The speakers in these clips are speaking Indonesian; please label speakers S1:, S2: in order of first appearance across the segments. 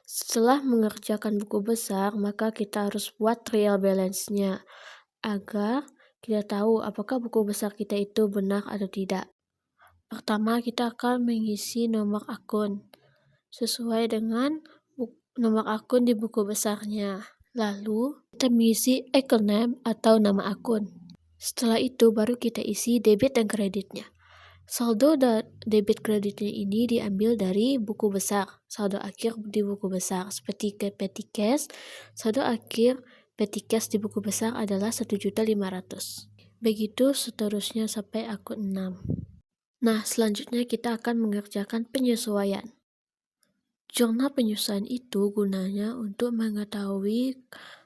S1: Setelah mengerjakan buku besar, maka kita harus buat trial balance-nya agar kita tahu apakah buku besar kita itu benar atau tidak. Pertama, kita akan mengisi nomor akun sesuai dengan nomor akun di buku besarnya. Lalu, kita mengisi account name atau nama akun. Setelah itu, baru kita isi debit dan kreditnya. Saldo debit kreditnya ini diambil dari buku besar, saldo akhir di buku besar. Seperti ke petty cash, saldo akhir petty cash di buku besar adalah 1.500.000. Begitu seterusnya sampai akun 6. Nah, selanjutnya kita akan mengerjakan penyesuaian. Jurnal penyesuaian itu gunanya untuk mengetahui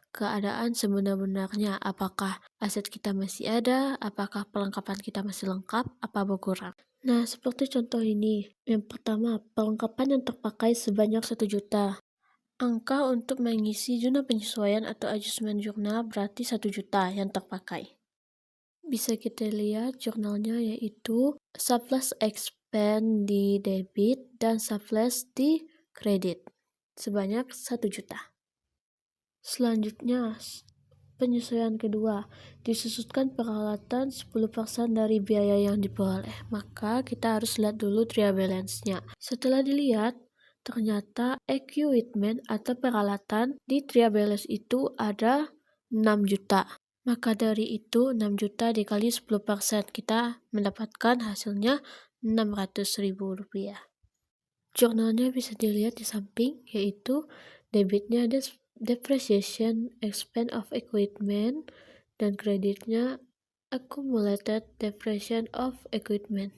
S1: keadaan sebenar-benarnya, apakah aset kita masih ada, apakah perlengkapan kita masih lengkap, apa berkurang. Nah, seperti contoh ini. Yang pertama, perlengkapan yang terpakai sebanyak 1 juta. Angka untuk mengisi jurnal penyesuaian atau adjustment jurnal berarti 1 juta yang terpakai. Bisa kita lihat jurnalnya yaitu surplus expand di debit dan surplus di kredit sebanyak 1 juta. Selanjutnya, penyesuaian kedua, disusutkan peralatan 10% dari biaya yang diperoleh. Maka kita harus lihat dulu trial balance-nya. Setelah dilihat, ternyata equipment atau peralatan di trial balance itu ada 6 juta. Maka dari itu 6 juta dikali 10%, kita mendapatkan hasilnya 600.000 rupiah. Jurnalnya bisa dilihat di samping, yaitu debitnya ada depreciation expense of equipment dan kreditnya accumulated depreciation of equipment.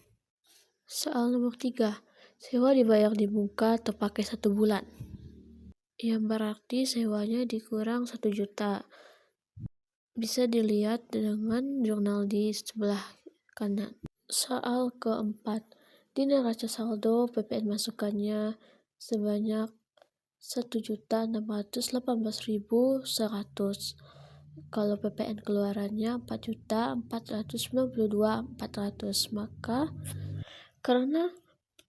S1: Soal nomor 3, sewa dibayar di muka terpakai 1 bulan. Yang berarti sewanya dikurang 1 juta. Bisa dilihat dengan jurnal di sebelah kanan. Soal keempat, di neraca saldo PPN masukannya sebanyak 1.618.100. Kalau PPN keluarannya 4.492.400. Maka karena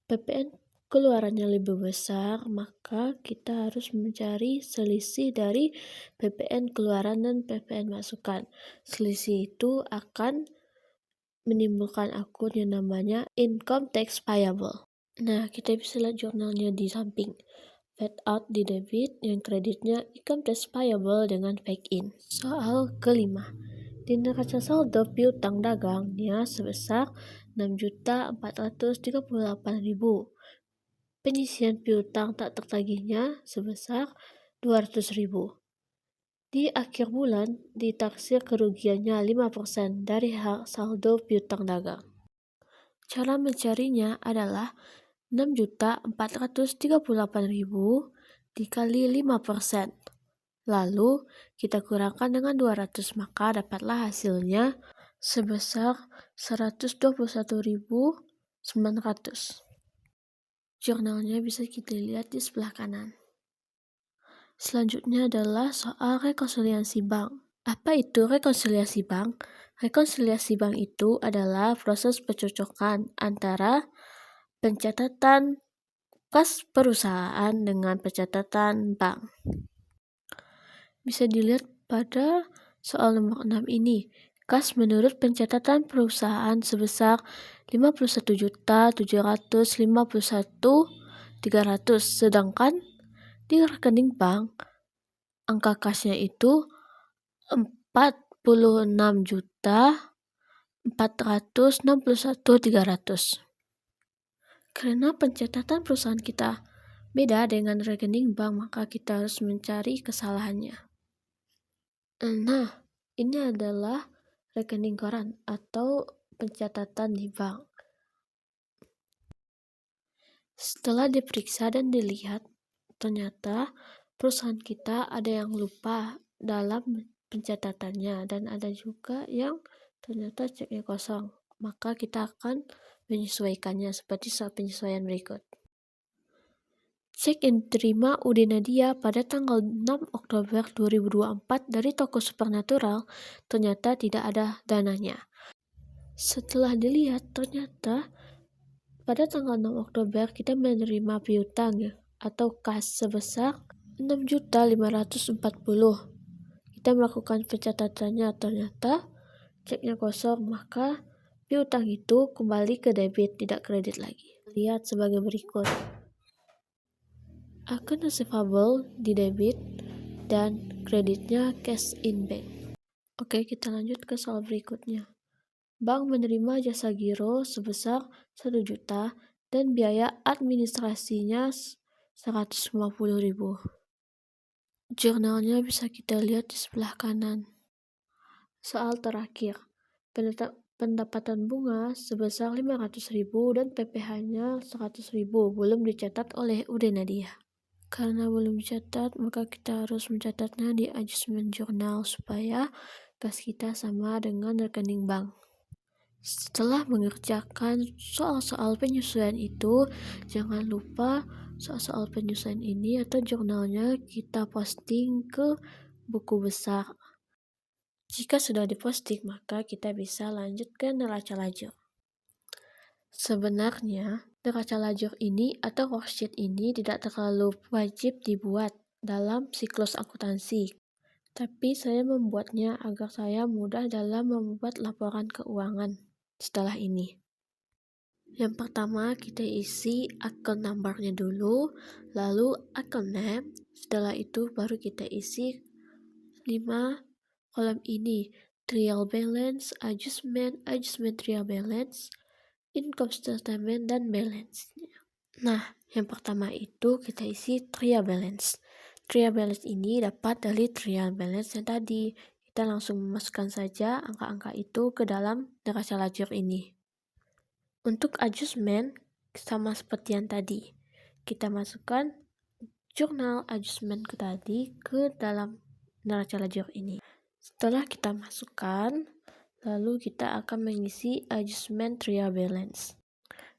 S1: PPN keluarannya lebih besar, maka kita harus mencari selisih dari PPN keluaran dan PPN masukan. Selisih itu akan menimbulkan akun yang namanya income tax payable. Nah, kita bisa lihat jurnalnya di samping. Paid out di debit, yang kreditnya income tax payable dengan paid in. Soal kelima, di neraca saldo piutang dagangnya sebesar 6.438.000. Penyisian piutang tak tertagihnya sebesar 200.000. Di akhir bulan, ditaksir kerugiannya 5% dari saldo piutang dagang. Cara mencarinya adalah 6.438.000 dikali 5%. Lalu, kita kurangkan dengan 200, maka dapatlah hasilnya sebesar 121.900. Jurnalnya bisa kita lihat di sebelah kanan. Selanjutnya adalah soal rekonsiliasi bank. Apa itu rekonsiliasi bank? Rekonsiliasi bank itu adalah proses pencocokan antara pencatatan kas perusahaan dengan pencatatan bank. Bisa dilihat pada soal nomor 6 ini. Kas menurut pencatatan perusahaan sebesar 51.751.300, sedangkan di rekening bank angka kasnya itu 46.461.300. Karena pencatatan perusahaan kita beda dengan rekening bank, maka kita harus mencari kesalahannya. Nah, ini adalah rekening koran atau pencatatan di bank. Setelah diperiksa dan dilihat, ternyata perusahaan kita ada yang lupa dalam pencatatannya dan ada juga yang ternyata ceknya kosong. Maka kita akan menyesuaikannya seperti soal penyesuaian berikut. Cek yang diterima Ude Nadia pada tanggal 6 Oktober 2024 dari toko Supernatural ternyata tidak ada dananya. Setelah dilihat, ternyata pada tanggal 6 Oktober kita menerima piutang atau kas sebesar 6.540.000. Kita melakukan pencatatannya, ternyata ceknya kosong, maka piutang itu kembali ke debit, tidak kredit lagi. Lihat sebagai berikut. Akun receivable di debit dan kreditnya cash in bank. Oke, kita lanjut ke soal berikutnya. Bank menerima jasa giro sebesar 1 juta dan biaya administrasinya 150.000. Jurnalnya bisa kita lihat di sebelah kanan. Soal terakhir. Pendapatan bunga sebesar 500.000 dan PPh-nya 100.000 belum dicatat oleh Ude Nadia. Karena belum dicatat, maka kita harus mencatatnya di adjustment journal supaya kas kita sama dengan rekening bank. Setelah mengerjakan soal-soal penyesuaian itu, jangan lupa soal-soal penyesuaian ini atau jurnalnya kita posting ke buku besar. Jika sudah diposting, maka kita bisa lanjut ke neraca lajur. Sebenarnya, neraca lajur ini atau worksheet ini tidak terlalu wajib dibuat dalam siklus akuntansi. Tapi saya membuatnya agar saya mudah dalam membuat laporan keuangan setelah ini. Yang pertama, kita isi account number-nya dulu, lalu account name. Setelah itu baru kita isi 5 kolom ini: trial balance, adjustment trial balance, income statement, dan balance. Nah, yang pertama itu kita isi trial balance. Trial balance ini dapat dari trial balance yang tadi. Kita langsung memasukkan saja angka-angka itu ke dalam neraca lajur ini. Untuk adjustment, sama seperti yang tadi. Kita masukkan jurnal adjustment tadi ke dalam neraca lajur ini. Setelah kita masukkan, lalu kita akan mengisi adjustment trial balance.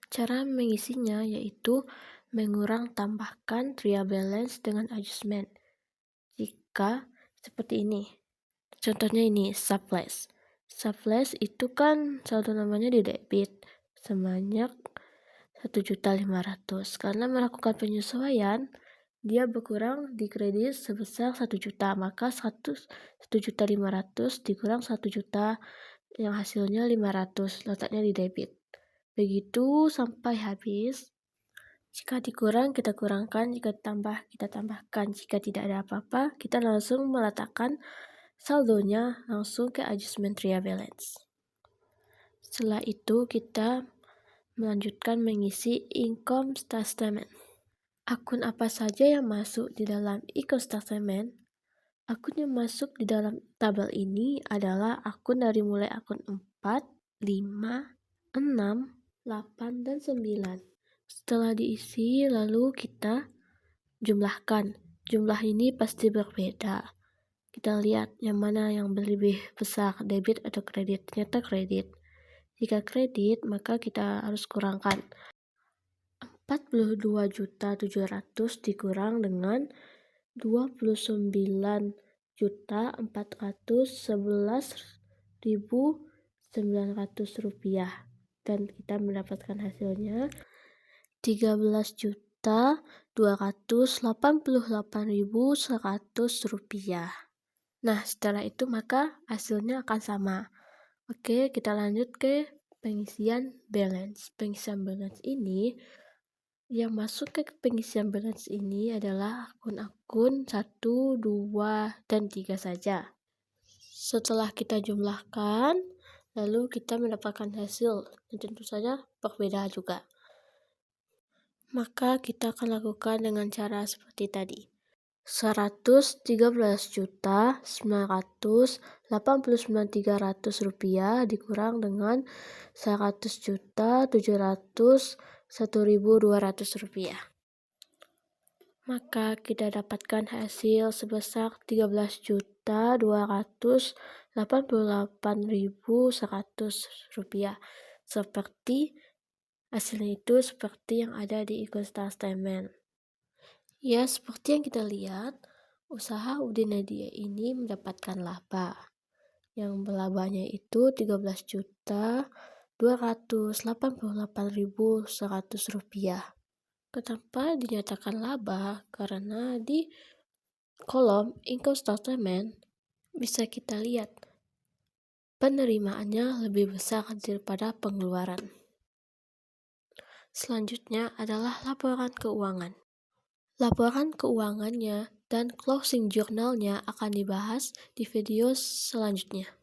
S1: Cara mengisinya yaitu mengurang tambahkan trial balance dengan adjustment. Jika seperti ini. Contohnya ini, surplus. Surplus itu kan saldo namanya di debit sebanyak 1.500.000. Karena melakukan penyesuaian, dia berkurang di kredit sebesar 1 juta, maka 1.500.000 dikurang 1 juta yang hasilnya 500, letaknya di debit. Begitu sampai habis. Jika dikurang, kita kurangkan, jika ditambah, kita tambahkan. Jika tidak ada apa-apa, kita langsung meletakkan saldonya langsung ke adjustment trial balance. Setelah itu, kita melanjutkan mengisi income statement. Akun apa saja yang masuk di dalam income statement? Akun yang masuk di dalam tabel ini adalah akun dari mulai akun 4, 5, 6, 8, dan 9. Setelah diisi, lalu kita jumlahkan. Jumlah ini pasti berbeda. Kita lihat yang mana yang lebih besar, debit atau kredit. Ternyata kredit. Jika kredit, maka kita harus kurangkan 42.700.000 dikurang dengan 29.411.900 rupiah, dan kita mendapatkan hasilnya 13.288.100 rupiah. Nah, setelah itu maka hasilnya akan sama. Oke, kita lanjut ke pengisian balance. Pengisian balance ini, yang masuk ke pengisian balance ini adalah akun-akun 1, 2, dan 3 saja. Setelah kita jumlahkan, lalu kita mendapatkan hasil, dan tentu saja berbeda juga. Maka kita akan lakukan dengan cara seperti tadi. 113.989.300 rupiah dikurang dengan 100.701.200 rupiah. Maka kita dapatkan hasil sebesar 13.288.100 rupiah. Seperti hasilnya itu seperti yang ada di income statement. Ya, seperti yang kita lihat, usaha Ude Nadia ini mendapatkan laba. Yang labanya itu 13.288.100 rupiah. Kenapa dinyatakan laba? Karena di kolom income statement bisa kita lihat penerimaannya lebih besar daripada pengeluaran. Selanjutnya adalah laporan keuangan. Laporan keuangannya dan closing journalnya akan dibahas di video selanjutnya.